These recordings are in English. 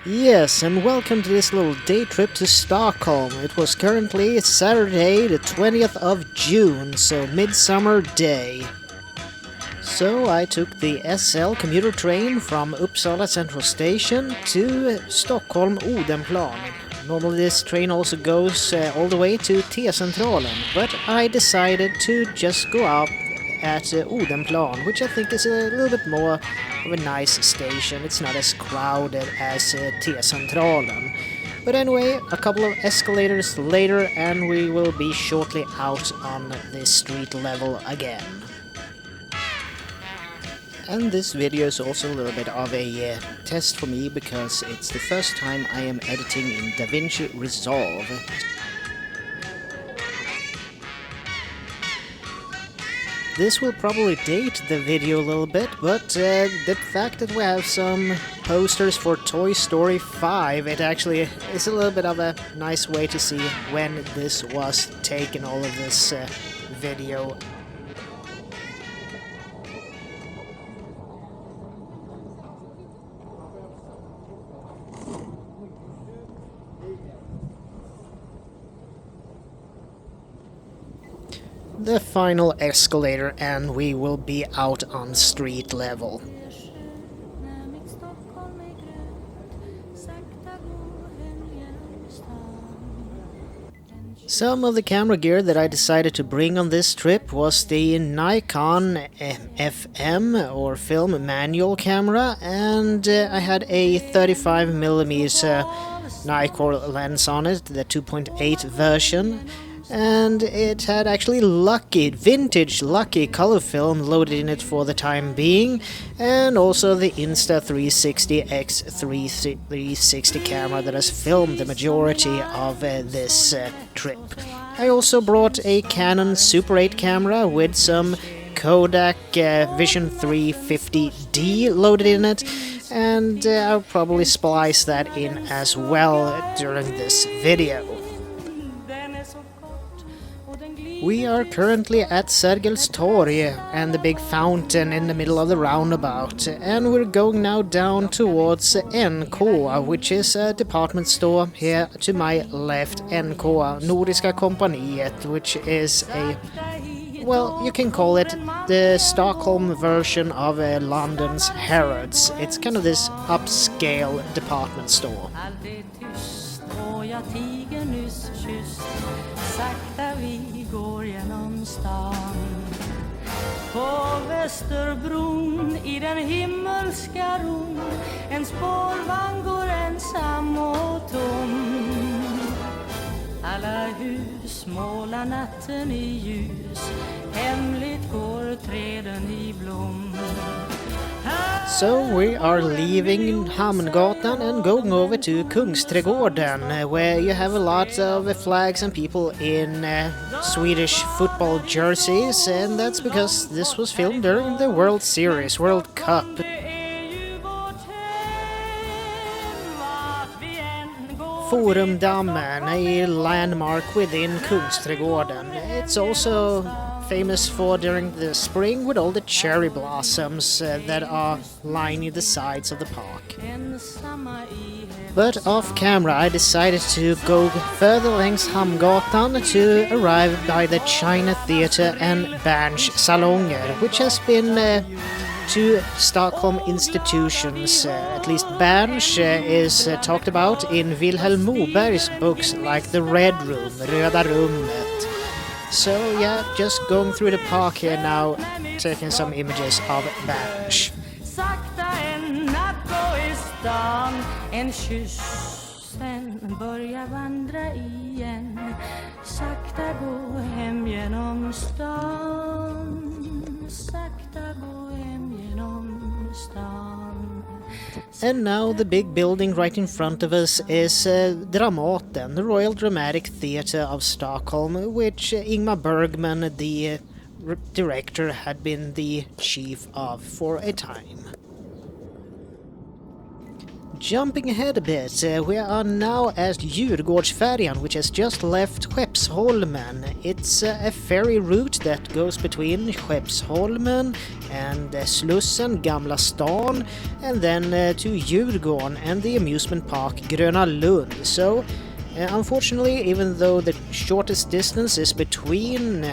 Yes, and welcome to this little day trip to Stockholm. It was currently Saturday, the 20th of June, so Midsummer Day. So I took the SL commuter train from Uppsala Central Station to Stockholm Odenplan. Normally this train also goes all the way to T-centralen, but I decided to just go up at Odenplan, which I think is a little bit more of a nice station. It's not as crowded as T-centralen. But anyway, a couple of escalators later and we will be shortly out on the street level again. And this video is also a little bit of a test for me because it's the first time I am editing in DaVinci Resolve. This will probably date the video a little bit, but the fact that we have some posters for Toy Story 5, it actually is a little bit of a nice way to see when this was taken, all of this video. The final escalator and we will be out on street level. Some of the camera gear that I decided to bring on this trip was the Nikon FM or film manual camera, and I had a 35mm Nikon lens on it, the 2.8 version. And it had actually vintage Lucky color film loaded in it for the time being, and also the Insta360 X360 camera that has filmed the majority of this trip. I also brought a Canon Super 8 camera with some Kodak Vision 350D loaded in it, and I'll probably splice that in as well during this video. We are currently at Sergels Torg and the big fountain in the middle of the roundabout, and we're going now down towards NK, which is a department store here to my left. NK, Nordiska Kompaniet, which is well, you can call it the Stockholm version of London's Harrods. It's kind of this upscale department store. Går genom stan på Västerbron I den himmelska ron en spårvagn går ensam och tom alla hus målar natten I ljus hemligt går träden I blom. So we are leaving Hamngatan and going over to Kungsträdgården, where you have a lot of flags and people in Swedish football jerseys, and that's because this was filmed during the World Series, World Cup. Forumdammen, a landmark within Kungsträdgården. It's also famous for during the spring with all the cherry blossoms that are lining the sides of the park. But off camera I decided to go further längs Hamngatan to arrive by the China Theatre and Berns Salonger, which has been two Stockholm institutions. At least Berns is talked about in Vilhelm Moberg's books like The Red Room, Röda Rummet. So yeah, just going through the park here now, taking some images of Berns. Sakta en natt gå I stan en kyss sen börja vandra igen sakta gå hem genom stan sakta gå hem genom stan. And now the big building right in front of us is Dramaten, the Royal Dramatic Theatre of Stockholm, which Ingmar Bergman, the director, had been the chief of for a time. Jumping ahead a bit, we are now at Djurgårdsfärjan, which has just left Skeppsholmen. It's a ferry route that goes between Skeppsholmen and Slussen, Gamla stan, and then to Djurgården and the amusement park Gröna Lund. So, unfortunately, even though the shortest distance is between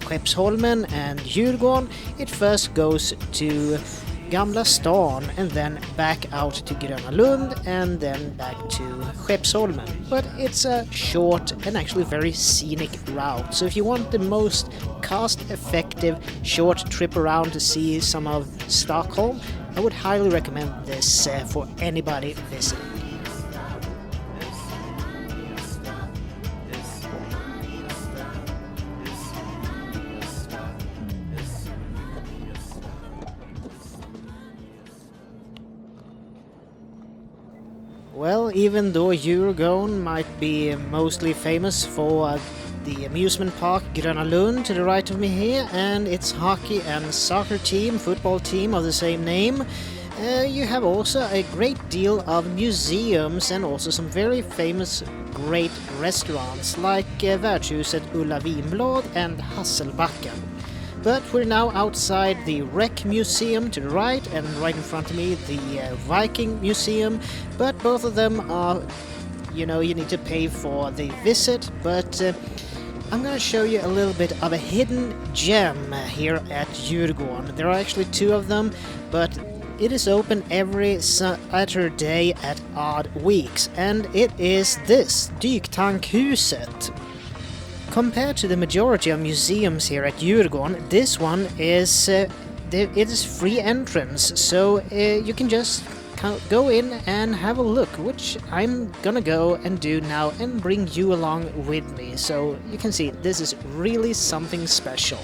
Skeppsholmen and Djurgården, it first goes to Gamla stan and then back out to Gröna Lund and then back to Skeppsholmen. But it's a short and actually very scenic route, so if you want the most cost-effective short trip around to see some of Stockholm, I would highly recommend this for anybody visiting. Well, even though Djurgården might be mostly famous for the amusement park Gröna Lund to the right of me here and its hockey and soccer team, football team of the same name, you have also a great deal of museums and also some very famous great restaurants like Värdshuset Ulla Vinblad and Hasselbacken. But we're now outside the Wreck Museum to the right, and right in front of me the Viking Museum, but both of them are, you need to pay for the visit, but I'm gonna show you a little bit of a hidden gem here at Djurgården. There are actually two of them, but it is open every Saturday at odd weeks, and it is this, Dyktankhuset. Compared to the majority of museums here at Djurgården, this one is it is free entrance, so you can just go in and have a look, which I'm gonna go and do now and bring you along with me, so you can see this is really something special.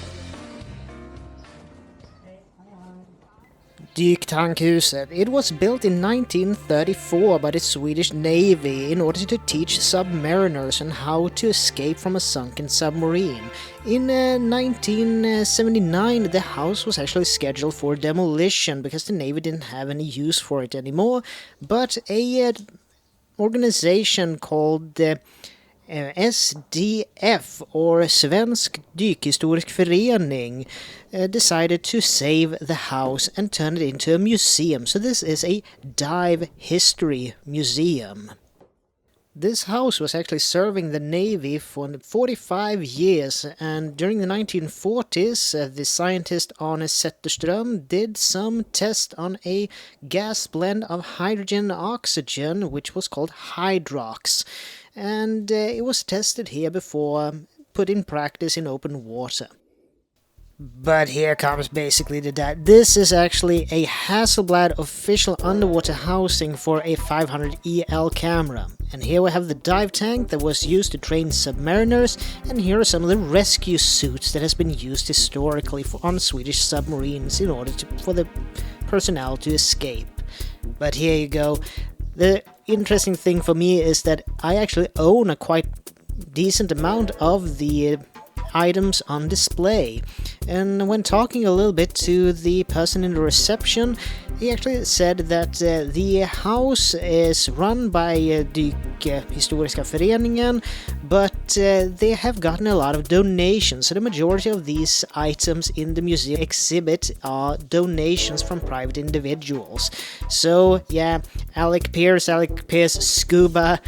Dyktankhuset. It was built in 1934 by the Swedish Navy in order to teach submariners on how to escape from a sunken submarine. In 1979, the house was actually scheduled for demolition because the Navy didn't have any use for it anymore, but a organization called SDF, or Svensk Dykhistorisk Förening, decided to save the house and turn it into a museum. So this is a dive history museum. This house was actually serving the Navy for 45 years, and during the 1940s, the scientist Arne Zetterström did some tests on a gas blend of hydrogen and oxygen, which was called Hydrox, and it was tested here before put in practice in open water. But here comes basically the this is actually a Hasselblad official underwater housing for a 500 EL camera. And here we have the dive tank that was used to train submariners, and here are some of the rescue suits that has been used historically on Swedish submarines in order for the personnel to escape. But here you go. The interesting thing for me is that I actually own a quite decent amount of the items on display, and when talking a little bit to the person in the reception, he actually said that the house is run by Dykhistoriska Föreningen, but they have gotten a lot of donations, so the majority of these items in the museum exhibit are donations from private individuals. So yeah, Alec Pierce Scuba,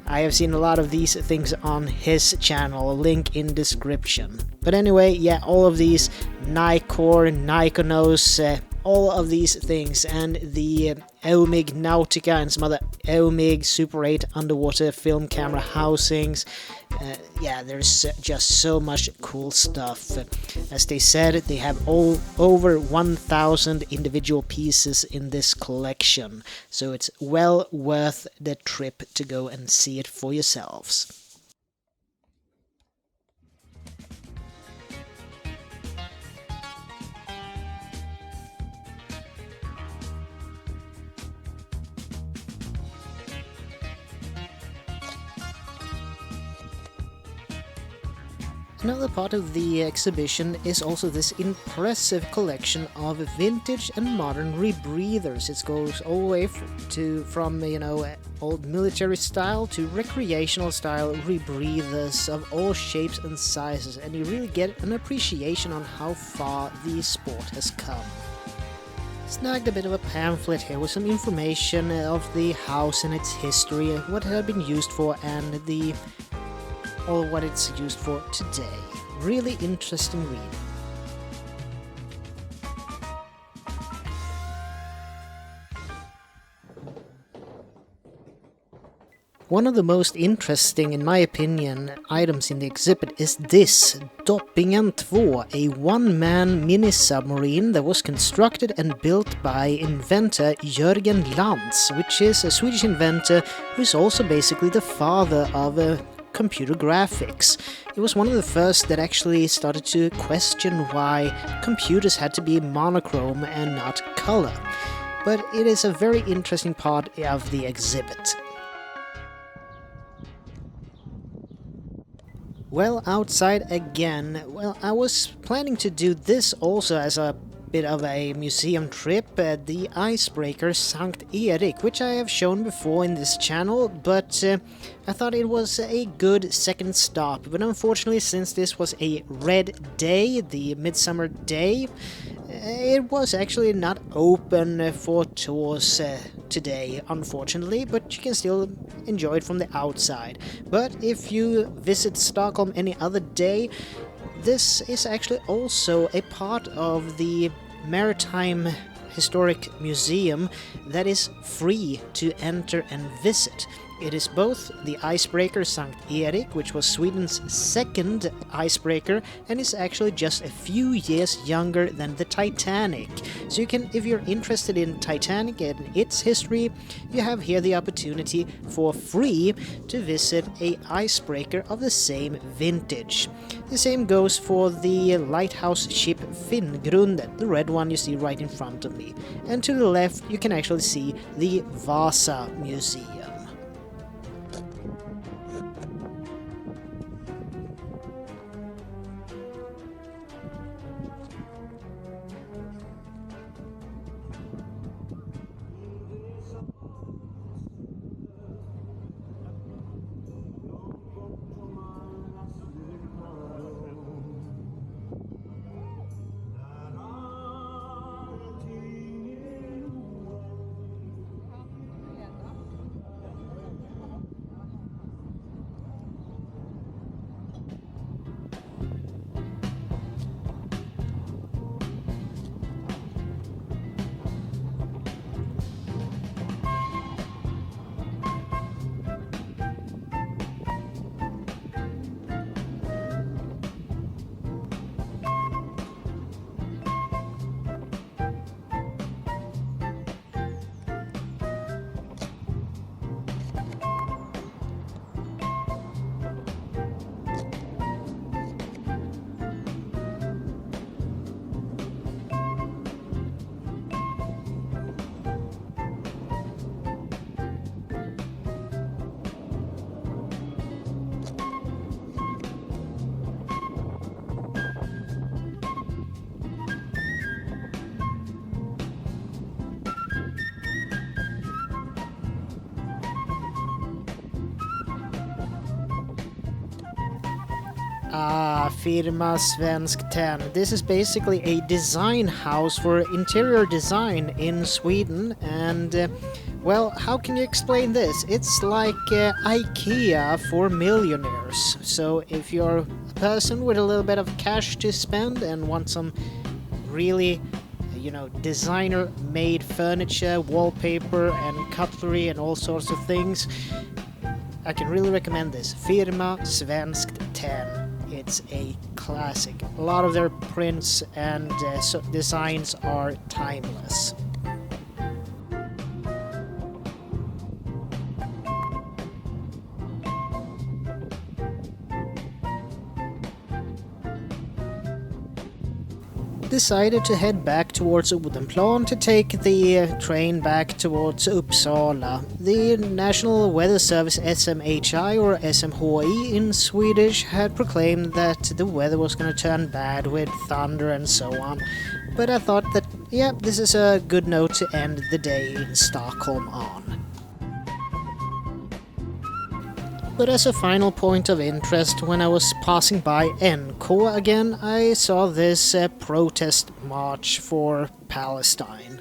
I have seen a lot of these things on his channel, link in description. But anyway, yeah, all of these Nikor, Nikonos, all of these things, and the Eumig Nautica and some other Eumig Super 8 underwater film camera housings. Yeah, there's just so much cool stuff. As they said, they have over 1,000 individual pieces in this collection, so it's well worth the trip to go and see it for yourselves. Another part of the exhibition is also this impressive collection of vintage and modern rebreathers. It goes all the way from old military style to recreational style rebreathers of all shapes and sizes, and you really get an appreciation on how far the sport has come. Snagged a bit of a pamphlet here with some information of the house and its history, what it had been used for, and what it's used for today. Really interesting read. One of the most interesting, in my opinion, items in the exhibit is this Doppingen 2, a one-man mini-submarine that was constructed and built by inventor Jörgen Lantz, which is a Swedish inventor who is also basically the father of computer graphics. It was one of the first that actually started to question why computers had to be monochrome and not color. But it is a very interesting part of the exhibit. Well, outside again. Well, I was planning to do this also as a bit of a museum trip, the icebreaker st.Erik, which I have shown before in this channel, but I thought it was a good second stop. But unfortunately, since this was a red day, the midsummer day, it was actually not open for tours today, unfortunately, but you can still enjoy it from the outside. But if you visit Stockholm any other day, this is actually also a part of the Maritime Historic Museum that is free to enter and visit. It is both the icebreaker st.Erik, which was Sweden's second icebreaker, and is actually just a few years younger than the Titanic. So you can, if you're interested in Titanic and its history, you have here the opportunity for free to visit a icebreaker of the same vintage. The same goes for the lighthouse ship Finngrunden, the red one you see right in front of me. And to the left you can actually see the Vasa Museum. Firma Svensk 10. This is basically a design house for interior design in Sweden, and well, how can you explain this? It's like IKEA for millionaires. So if you're a person with a little bit of cash to spend and want some really designer-made furniture, wallpaper and cutlery and all sorts of things, I can really recommend this. Firma Svensk 10. It's a classic. A lot of their prints and designs are timeless. decided to head back towards Odenplan to take the train back towards Uppsala. The National Weather Service SMHI, or SMHI in Swedish, had proclaimed that the weather was going to turn bad with thunder and so on. But I thought that, yeah, this is a good note to end the day in Stockholm on. But as a final point of interest, when I was passing by NK again, I saw this protest march for Palestine.